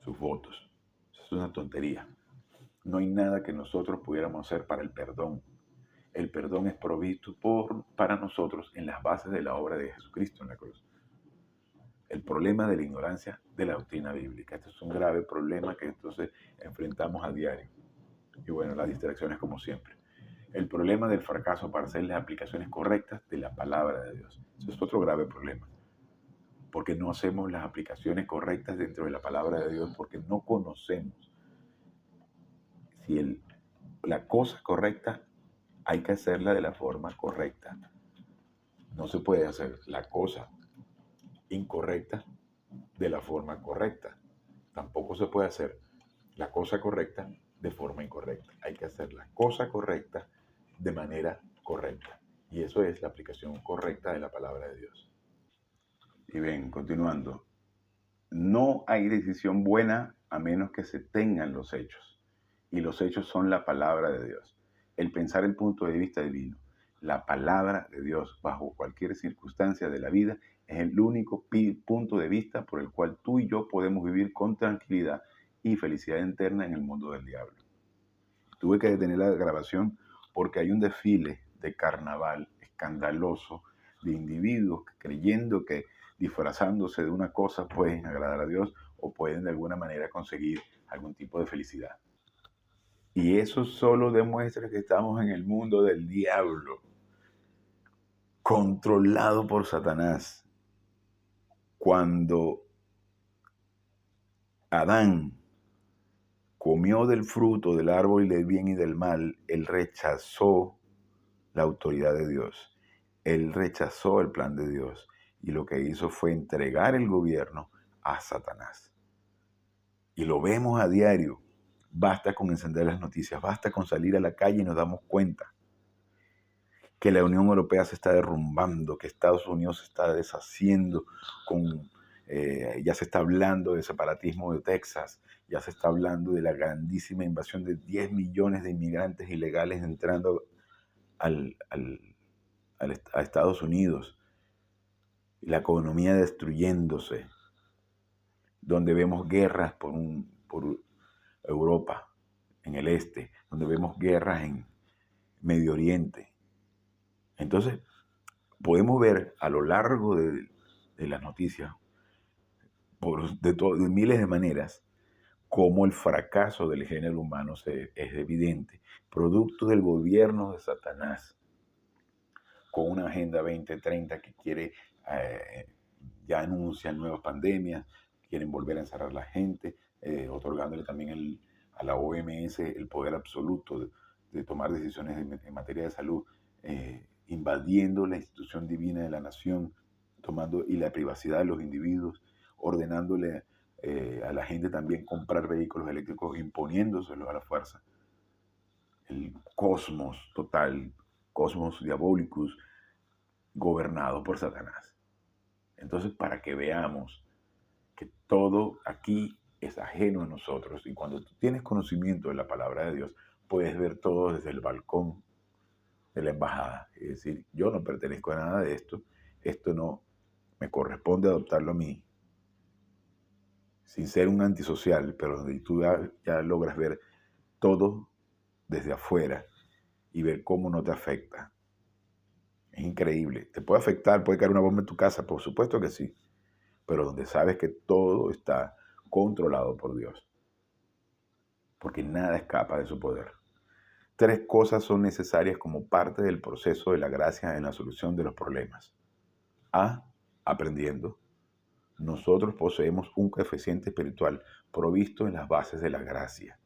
sus votos. Eso es una tontería. No hay nada que nosotros pudiéramos hacer para el perdón. El perdón es provisto para nosotros en las bases de la obra de Jesucristo en la cruz. El problema de la ignorancia de la doctrina bíblica. Este es un grave problema que entonces enfrentamos a diario. Y bueno, las distracciones como siempre. El problema del fracaso para hacer las aplicaciones correctas de la palabra de Dios. Eso es otro grave problema. Porque no hacemos las aplicaciones correctas dentro de la palabra de Dios, porque no conocemos si la cosa correcta hay que hacerla de la forma correcta. No se puede hacer la cosa incorrecta de la forma correcta. Tampoco se puede hacer la cosa correcta de forma incorrecta. Hay que hacer la cosa correcta de manera correcta. Y eso es la aplicación correcta de la palabra de Dios. Y ven, continuando. No hay decisión buena a menos que se tengan los hechos. Y los hechos son la palabra de Dios. El pensar el punto de vista divino. La palabra de Dios bajo cualquier circunstancia de la vida es el único punto de vista por el cual tú y yo podemos vivir con tranquilidad y felicidad interna en el mundo del diablo. Tuve que detener la grabación porque hay un desfile de carnaval escandaloso de individuos creyendo que disfrazándose de una cosa pueden agradar a Dios o pueden de alguna manera conseguir algún tipo de felicidad. Y eso solo demuestra que estamos en el mundo del diablo, controlado por Satanás. Cuando Adán comió del fruto del árbol del bien y del mal, él rechazó la autoridad de Dios. Él rechazó el plan de Dios y lo que hizo fue entregar el gobierno a Satanás. Y lo vemos a diario. Basta con encender las noticias, basta con salir a la calle y nos damos cuenta que la Unión Europea se está derrumbando, que Estados Unidos se está deshaciendo, ya se está hablando de separatismo de Texas, ya se está hablando de la grandísima invasión de 10 millones de inmigrantes ilegales entrando a Estados Unidos, la economía destruyéndose, donde vemos guerras por Europa, en el este, donde vemos guerras en Medio Oriente. Entonces, podemos ver a lo largo de las noticias, de miles de maneras, cómo el fracaso del género humano es evidente, producto del gobierno de Satanás, con una Agenda 2030 que quiere, ya anuncian nuevas pandemias, quieren volver a encerrar a la gente, otorgándole también a la OMS el poder absoluto de tomar decisiones en materia de salud, invadiendo la institución divina de la nación, y la privacidad de los individuos, ordenándole a la gente también comprar vehículos eléctricos, imponiéndoselos a la fuerza. El cosmos total, cosmos diabolicus, gobernado por Satanás. Entonces, para que veamos que todo aquí es ajeno a nosotros, y cuando tú tienes conocimiento de la palabra de Dios, puedes ver todo desde el balcón de la embajada. Es decir, yo no pertenezco a nada de esto no me corresponde adoptarlo a mí, sin ser un antisocial, pero donde tú ya logras ver todo desde afuera y ver cómo no te afecta. Es increíble. ¿Te puede afectar? ¿Puede caer una bomba en tu casa? Por supuesto que sí. Pero donde sabes que todo está controlado por Dios. Porque nada escapa de su poder. 3 cosas son necesarias como parte del proceso de la gracia en la solución de los problemas. A. Aprendiendo. Nosotros poseemos un coeficiente espiritual provisto en las bases de la gracia.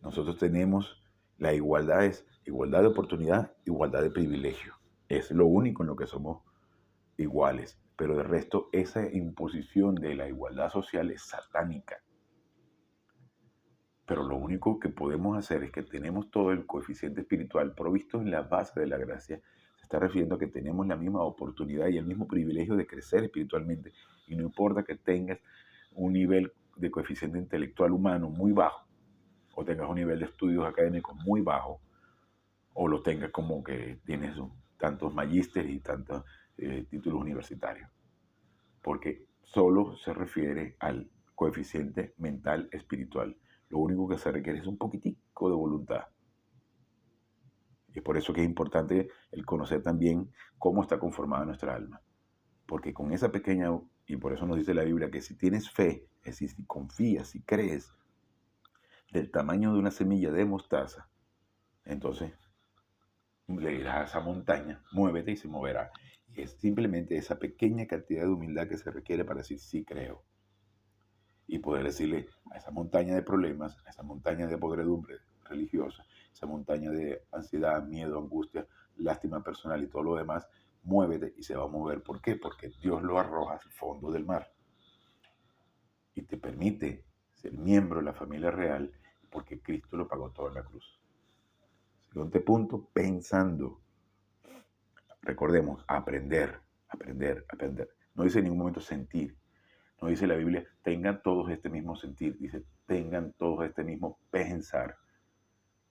Nosotros tenemos la igualdad, es igualdad de oportunidad, igualdad de privilegio. Es lo único en lo que somos iguales. Pero de resto, esa imposición de la igualdad social es satánica. Pero lo único que podemos hacer es que tenemos todo el coeficiente espiritual provisto en la base de la gracia. Se está refiriendo a que tenemos la misma oportunidad y el mismo privilegio de crecer espiritualmente. Y no importa que tengas un nivel de coeficiente intelectual humano muy bajo, o tengas un nivel de estudios académicos muy bajo, o lo tengas como que tienes tantos magísteres y tantos títulos universitarios. Porque solo se refiere al coeficiente mental espiritual. Lo único que se requiere es un poquitico de voluntad. Y es por eso que es importante el conocer también cómo está conformada nuestra alma. Porque con esa pequeña, y por eso nos dice la Biblia, que si tienes fe, es decir, si confías, si crees, del tamaño de una semilla de mostaza, entonces le dirás a esa montaña, muévete y se moverá. Y es simplemente esa pequeña cantidad de humildad que se requiere para decir sí creo. Y poder decirle a esa montaña de problemas, a esa montaña de podredumbre religiosa, esa montaña de ansiedad, miedo, angustia, lástima personal y todo lo demás, muévete y se va a mover. ¿Por qué? Porque Dios lo arroja al fondo del mar y te permite ser miembro de la familia real porque Cristo lo pagó todo en la cruz. Siguiente punto, pensando. Recordemos, aprender. No dice en ningún momento sentir. No dice la Biblia, tengan todos este mismo sentir. Dice, tengan todos este mismo pensar.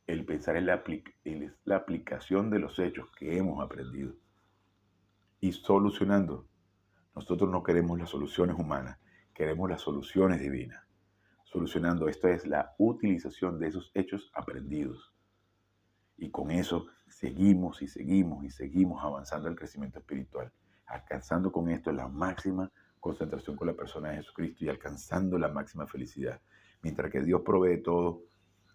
El pensar es la aplicación de los hechos que hemos aprendido. Y solucionando. Nosotros no queremos las soluciones humanas, queremos las soluciones divinas. Solucionando, esto es la utilización de esos hechos aprendidos. Y con eso seguimos avanzando el crecimiento espiritual, alcanzando con esto la máxima concentración con la persona de Jesucristo y alcanzando la máxima felicidad. Mientras que Dios provee todo,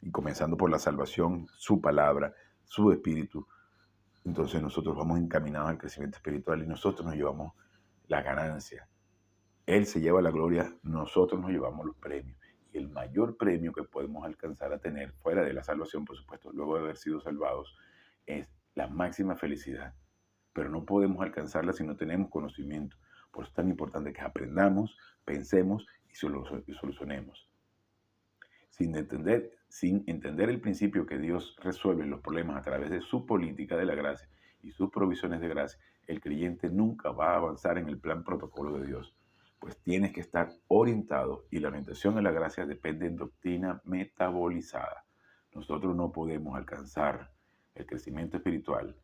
y comenzando por la salvación, su palabra, su espíritu, entonces nosotros vamos encaminados al crecimiento espiritual y nosotros nos llevamos la ganancia. Él se lleva la gloria, nosotros nos llevamos los premios. Y el mayor premio que podemos alcanzar a tener, fuera de la salvación, por supuesto, luego de haber sido salvados, es la máxima felicidad. Pero no podemos alcanzarla si no tenemos conocimiento. Por eso es tan importante que aprendamos, pensemos y solucionemos. Sin entender el principio que Dios resuelve los problemas a través de su política de la gracia y sus provisiones de gracia, el creyente nunca va a avanzar en el plan protocolo de Dios. Pues tienes que estar orientado y la orientación a la gracia depende de doctrina metabolizada. Nosotros no podemos alcanzar el crecimiento espiritual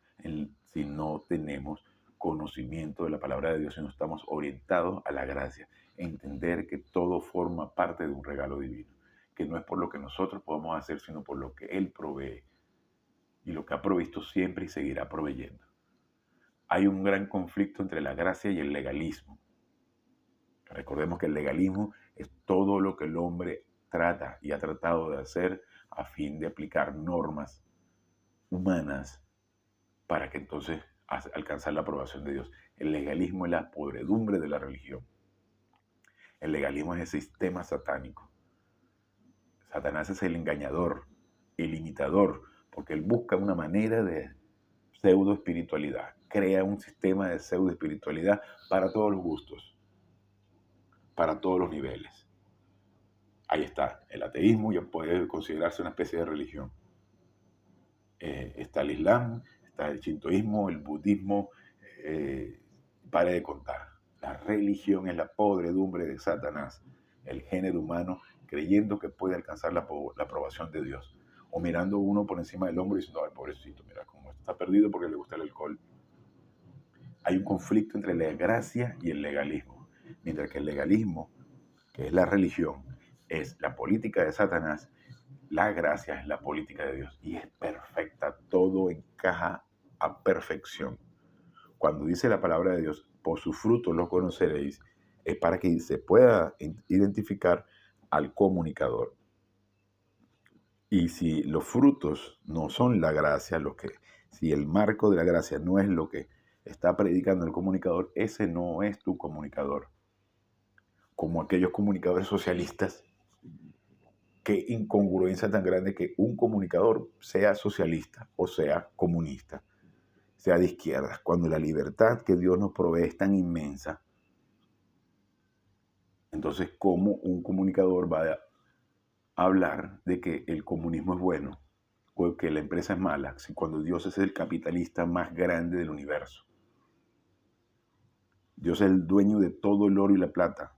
si no tenemos conocimiento de la palabra de Dios y no estamos orientados a la gracia. Entender que todo forma parte de un regalo divino, que no es por lo que nosotros podemos hacer, sino por lo que Él provee y lo que ha provisto siempre y seguirá proveyendo. Hay un gran conflicto entre la gracia y el legalismo. Recordemos que el legalismo es todo lo que el hombre trata y ha tratado de hacer a fin de aplicar normas humanas para que entonces alcanzar la aprobación de Dios. El legalismo es la podredumbre de la religión. El legalismo es el sistema satánico. Satanás es el engañador, el imitador, porque él busca una manera de pseudo espiritualidad. Crea un sistema de pseudo espiritualidad para todos los gustos, para todos los niveles. Ahí está, el ateísmo ya puede considerarse una especie de religión. Está el Islam, está el shintoísmo, el budismo, pare de contar. La religión es la podredumbre de Satanás, el género humano creyendo que puede alcanzar la aprobación de Dios. O mirando uno por encima del hombro y diciendo, ay, pobrecito, mira cómo está perdido porque le gusta el alcohol. Hay un conflicto entre la gracia y el legalismo. Mientras que el legalismo, que es la religión, es la política de Satanás, la gracia es la política de Dios. Y es perfecta, todo encaja a perfección. Cuando dice la palabra de Dios, por sus frutos los conoceréis, es para que se pueda identificar al comunicador. Y si los frutos no son la gracia, si el marco de la gracia no es lo que está predicando el comunicador, ese no es tu comunicador. Como aquellos comunicadores socialistas, qué incongruencia tan grande que un comunicador sea socialista o sea comunista, sea de izquierdas, cuando la libertad que Dios nos provee es tan inmensa. Entonces, ¿cómo un comunicador va hablar de que el comunismo es bueno o que la empresa es mala, si cuando Dios es el capitalista más grande del universo. Dios es el dueño de todo el oro y la plata.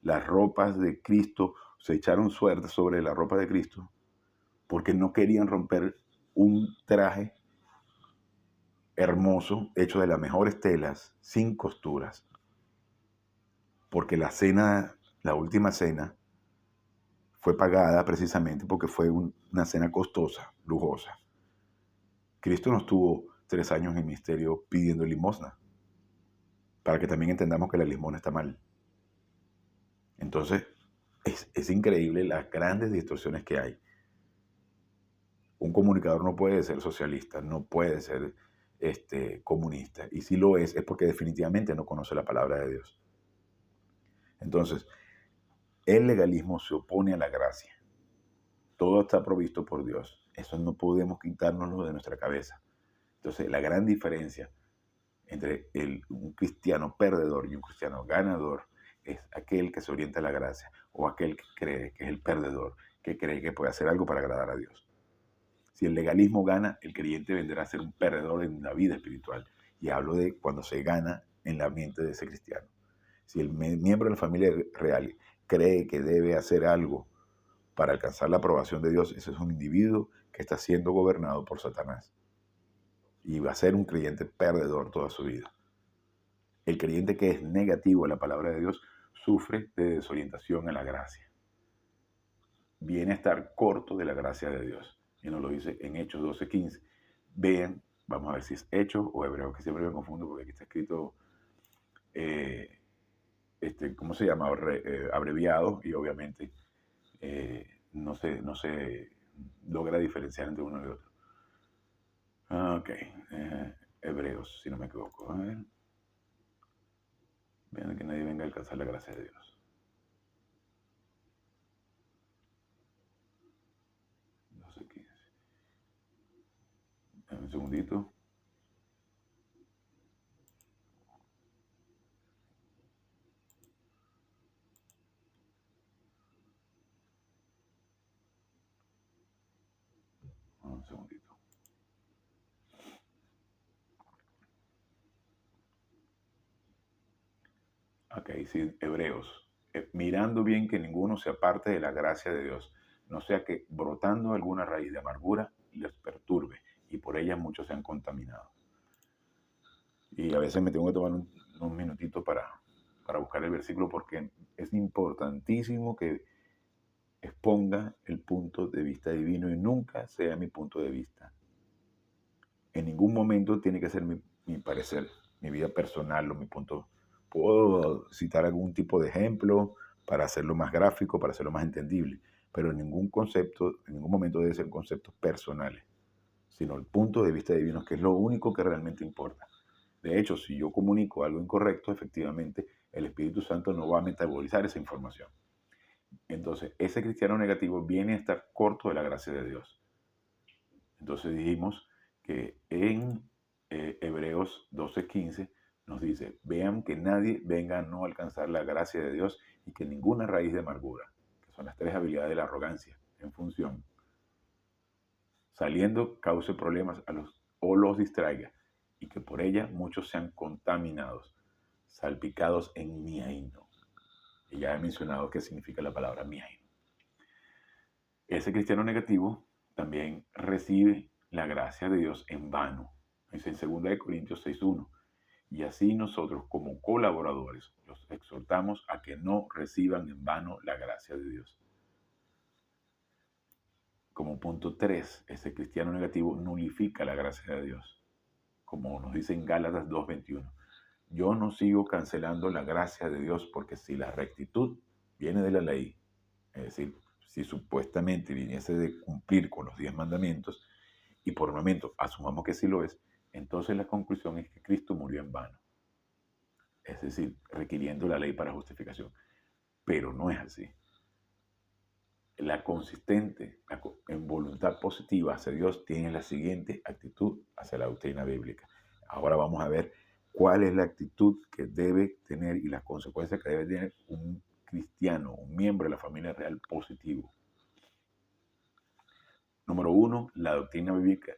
Las ropas de Cristo, se echaron suerte sobre la ropa de Cristo porque no querían romper un traje hermoso, hecho de las mejores telas, sin costuras. Porque la cena, la última cena, fue pagada precisamente porque fue una cena costosa, lujosa. Cristo no estuvo 3 años en el ministerio pidiendo limosna, para que también entendamos que la limosna está mal. Entonces, es increíble las grandes distorsiones que hay. Un comunicador no puede ser socialista, no puede ser comunista. Y si lo es porque definitivamente no conoce la palabra de Dios. Entonces, el legalismo se opone a la gracia. Todo está provisto por Dios. Eso no podemos quitárnoslo de nuestra cabeza. Entonces, la gran diferencia entre un cristiano perdedor y un cristiano ganador es aquel que se orienta a la gracia o aquel que cree que es el perdedor, que cree que puede hacer algo para agradar a Dios. Si el legalismo gana, el creyente vendrá a ser un perdedor en la vida espiritual. Y hablo de cuando se gana en la mente de ese cristiano. Si el miembro de la familia real cree que debe hacer algo para alcanzar la aprobación de Dios, ese es un individuo que está siendo gobernado por Satanás. Y va a ser un creyente perdedor toda su vida. El creyente que es negativo a la palabra de Dios sufre de desorientación a la gracia. Viene a estar corto de la gracia de Dios. Y nos lo dice en Hechos 12:15. Vean, vamos a ver si es Hechos o Hebreos, que siempre me confundo porque aquí está escrito, ¿cómo se llama? Abreviado, y obviamente no se logra diferenciar entre uno y otro. Ok, Hebreos, si no me equivoco. A ver. Vean que nadie venga a alcanzar la gracia de Dios. 12:15. Un segundito. Un segundito. Ok, sí, Hebreos. Mirando bien que ninguno se aparte de la gracia de Dios, no sea que brotando alguna raíz de amargura les perturbe y por ella muchos sean contaminados. Y a veces me tengo que tomar unos minutitos para buscar el versículo porque es importantísimo que exponga el punto de vista divino y nunca sea mi punto de vista. En ningún momento tiene que ser mi parecer, mi vida personal o mi punto. Puedo citar algún tipo de ejemplo para hacerlo más gráfico, para hacerlo más entendible, pero en ningún momento debe ser conceptos personales, sino el punto de vista divino, que es lo único que realmente importa. De hecho, si yo comunico algo incorrecto, efectivamente, el Espíritu Santo no va a metabolizar esa información. Entonces, ese cristiano negativo viene a estar corto de la gracia de Dios. Entonces dijimos que en Hebreos 12:15 nos dice, vean que nadie venga a no alcanzar la gracia de Dios y que ninguna raíz de amargura, que son las 3 habilidades de la arrogancia en función, saliendo cause problemas o los distraiga y que por ella muchos sean contaminados, salpicados en miaino. Y ya he mencionado qué significa la palabra miaino. Ese cristiano negativo también recibe la gracia de Dios en vano. Dice en 2 Corintios 6:1. Y así nosotros como colaboradores los exhortamos a que no reciban en vano la gracia de Dios. Como punto 3, ese cristiano negativo nulifica la gracia de Dios. Como nos dice en Gálatas 2:21. Yo no sigo cancelando la gracia de Dios porque si la rectitud viene de la ley, es decir, si supuestamente viniese de cumplir con los 10 mandamientos, y por un momento asumamos que sí lo es, entonces la conclusión es que Cristo murió en vano. Es decir, requiriendo la ley para justificación. Pero no es así. La consistente en voluntad positiva hacia Dios tiene la siguiente actitud hacia la doctrina bíblica. Ahora vamos a ver cuál es la actitud que debe tener y las consecuencias que debe tener un cristiano, un miembro de la familia real positivo. Número uno, la doctrina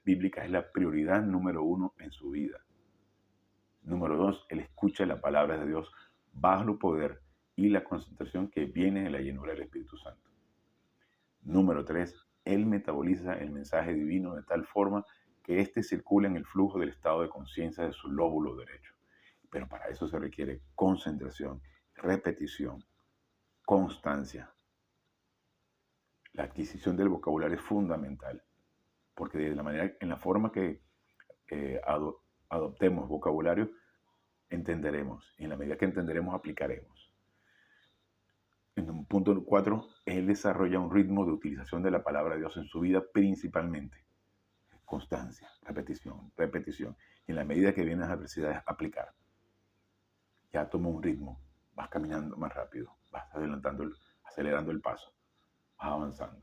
bíblica es la prioridad número uno en su vida. Número dos, él escucha la palabra de Dios bajo el poder y la concentración que viene de la llenura del Espíritu Santo. Número tres, él metaboliza el mensaje divino de tal forma que éste circula en el flujo del estado de conciencia de su lóbulo derecho. Pero para eso se requiere concentración, repetición, constancia. La adquisición del vocabulario es fundamental, porque de la manera, en la forma que adoptemos vocabulario, entenderemos. Y en la medida que entenderemos, aplicaremos. En un punto 4, él desarrolla un ritmo de utilización de la palabra de Dios en su vida principalmente. Constancia, repetición, repetición. Y en la medida que vienen las adversidades, aplicar. Ya toma un ritmo, vas caminando más rápido, vas acelerando el paso, vas avanzando.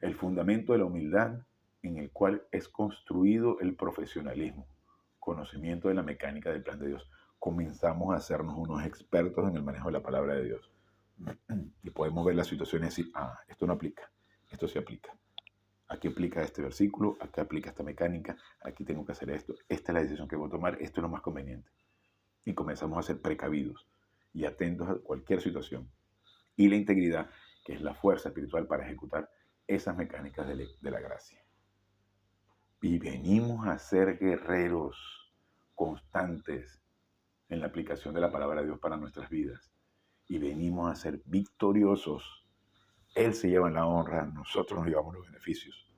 El fundamento de la humildad en el cual es construido el profesionalismo, conocimiento de la mecánica del plan de Dios. Comenzamos a hacernos unos expertos en el manejo de la palabra de Dios. Y podemos ver las situaciones y decir, esto no aplica, esto sí aplica. Aquí aplica este versículo, aquí aplica esta mecánica, aquí tengo que hacer esto, esta es la decisión que voy a tomar, esto es lo más conveniente. Y comenzamos a ser precavidos y atentos a cualquier situación. Y la integridad, que es la fuerza espiritual para ejecutar esas mecánicas de la gracia. Y venimos a ser guerreros constantes en la aplicación de la palabra de Dios para nuestras vidas. Y venimos a ser victoriosos. Él se lleva la honra, nosotros nos llevamos los beneficios.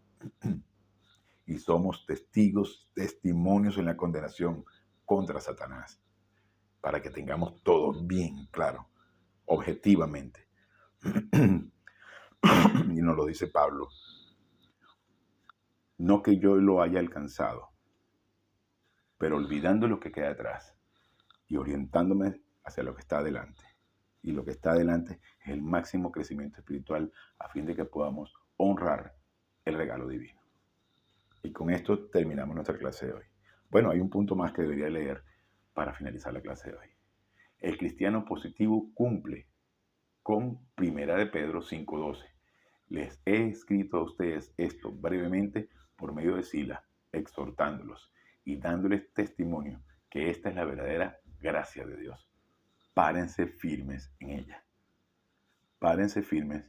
Y somos testimonios en la condenación contra Satanás. Para que tengamos todo bien claro, objetivamente. Y nos lo dice Pablo. No que yo lo haya alcanzado, pero olvidando lo que queda atrás y orientándome hacia lo que está adelante. Y lo que está adelante es el máximo crecimiento espiritual a fin de que podamos honrar el regalo divino. Y con esto terminamos nuestra clase de hoy. Bueno, hay un punto más que debería leer para finalizar la clase de hoy. El cristiano positivo cumple con 1 de Pedro 5:12. Les he escrito a ustedes esto brevemente por medio de Sila, exhortándolos y dándoles testimonio que esta es la verdadera gracia de Dios. Párense firmes en ella. Párense firmes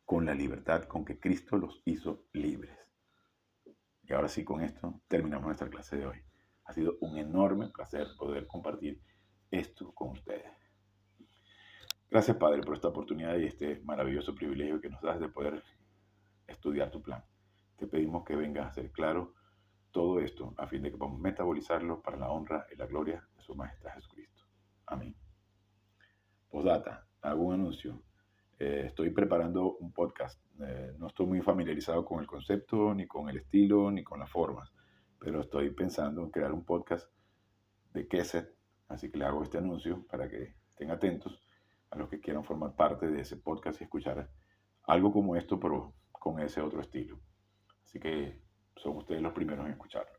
con la libertad con que Cristo los hizo libres. Y ahora sí, con esto terminamos nuestra clase de hoy. Ha sido un enorme placer poder compartir esto con ustedes. Gracias, Padre, por esta oportunidad y este maravilloso privilegio que nos das de poder estudiar tu plan. Te pedimos que vengas a hacer claro todo esto a fin de que podamos metabolizarlo para la honra y la gloria de su Majestad Jesucristo. Amén. Postdata, hago un anuncio. Estoy preparando un podcast. No estoy muy familiarizado con el concepto, ni con el estilo, ni con las formas, pero estoy pensando en crear un podcast de Kesset, así que le hago este anuncio para que estén atentos a los que quieran formar parte de ese podcast y escuchar algo como esto, pero con ese otro estilo. Así que son ustedes los primeros en escucharlo,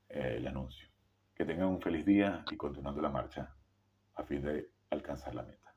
el anuncio. Que tengan un feliz día y continuando la marcha a fin de alcanzar la meta.